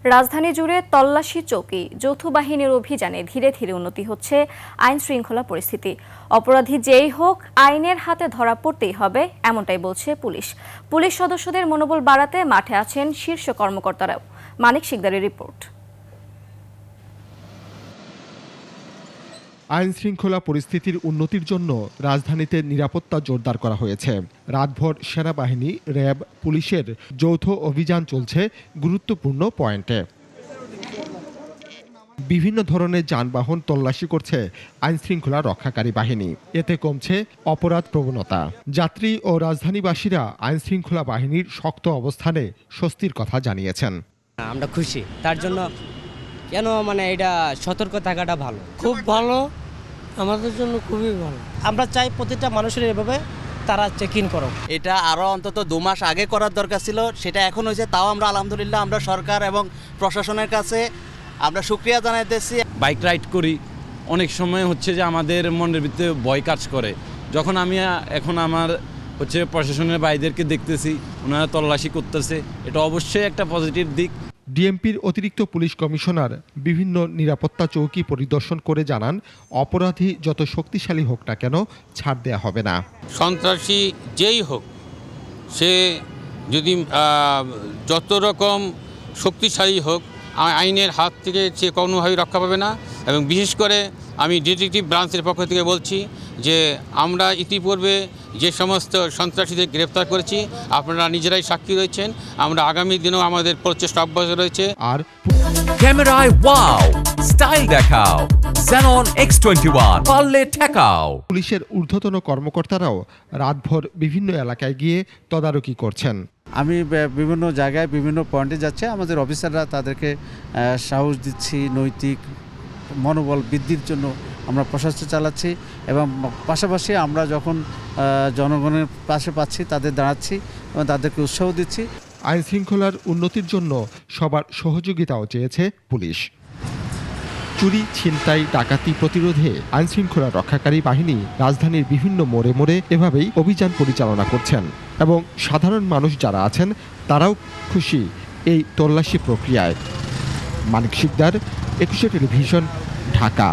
রাজধানী জুড়ে তল্লাশি চৌকি, যৌথ বাহিনীর অভিযানে ধীরে ধীরে উন্নতি হচ্ছে আইন শৃঙ্খলা পরিস্থিতি। অপরাধী যেই হোক আইনের হাতে ধরা পড়তেই হবে, এমনটাই বলছে পুলিশ। পুলিশ সদস্যদের মনোবল বাড়াতে মাঠে আছেন শীর্ষ কর্মকর্তারাও। মানিক শিকদারের রিপোর্ট। আইন শৃঙ্খলা পরিস্থিতির উন্নতির জন্য রাজধানীতে নিরাপত্তা জোরদার করা হয়েছে। রাতভর সেনাবাহিনী, র্যাব, পুলিশের যৌথ অভিযান চলছে গুরুত্বপূর্ণ পয়েন্টে। বিভিন্ন ধরনের যানবাহন তল্লাশি করছে আইন শৃঙ্খলা রক্ষাকারী বাহিনী। এতে কমছে অপরাধ প্রবণতা। যাত্রী ও রাজধানীবাসীরা আইন শৃঙ্খলা বাহিনীর শক্ত অবস্থানে স্বস্তির কথা জানিয়েছেন। আমরা খুশি, তার জন্য কেন এটা সতর্ক থাকাটা ভালো, খুব ভালো, আমাদের জন্য খুবই ভালো। আমরা চাই প্রতিটা মানুষের এভাবে তারা চেক ইন করো। এটা আরও অন্তত 2 মাস আগে করার দরকার ছিল, সেটা এখন হয়েছে। তাও আমরা আলহামদুলিল্লাহ আমরা সরকার এবং প্রশাসনের কাছে আমরা শুকরিয়া জানাইতেছি। বাইক রাইড করি, অনেক সময় হচ্ছে যে আমাদের মনের ভিতরে ভয় কাজ করে। যখন আমি এখন আমার প্রশাসনের ভাইদেরকে দেখতেছি, ওনারা তল্লাশি করতেছে, এটা অবশ্যই একটা পজিটিভ দিক। ডিএমপির অতিরিক্ত পুলিশ কমিশনার বিভিন্ন নিরাপত্তা চৌকি পরিদর্শন করে জানান, অপরাধী যত শক্তিশালী হোক না কেন ছাড় দেয়া হবে না। সন্ত্রাসী যেই হোক, সে যদি যত রকম শক্তিশালী হোক, আইনের হাত থেকে সে কোনোভাবেই রক্ষা পাবে না। এবং বিশেষ করে আমি ডিটেকটিভ ব্রাঞ্চের পক্ষ থেকে বলছি যে আমরা ইতিপূর্বে যে সমস্ত সন্ত্রাসীদের গ্রেফতার করেছি, আপনারা নিজেরাই সাক্ষী রয়েছেন। আমরা আগামী দিনেও আমাদের প্রচেষ্টা অব্যাহত রয়েছে। আর ক্যামেরায় ওয়াও, স্টাইল দেখাও, Xenon X21 পারলে ঠেকাও। পুলিশের ঊর্ধ্বতন কর্মকর্তারাও রাতভর বিভিন্ন এলাকায় গিয়ে তদারকি করছেন। আমি বিভিন্ন জায়গায় বিভিন্ন পয়েন্টে যাচ্ছি, আমাদের অফিসাররা তাদেরকে সাহস দিচ্ছি, নৈতিক মনোবল বৃদ্ধির জন্য আমরা প্রচেষ্টা চালাচ্ছি। এবং পাশাপাশি আমরা যখন জনগণের পাশে পাচ্ছি, তাদের দাঁড়াচ্ছি এবং তাদেরকে উৎসাহ দিচ্ছি। আইন শৃঙ্খলার উন্নতির জন্য সবার সহযোগিতাও চেয়েছে পুলিশ। চুরি, ছিনতাই, ডাকাতি প্রতিরোধে আইন শৃঙ্খলা রক্ষাকারী বাহিনী রাজধানীর বিভিন্ন মোড়ে মোড়ে এভাবেই অভিযান পরিচালনা করছেন এবং সাধারণ মানুষ যারা আছেন তারাও খুশি এই তল্লাশি প্রক্রিয়ায়। মানিক শিকদার, 21 টেলিভিশন, ঢাকা।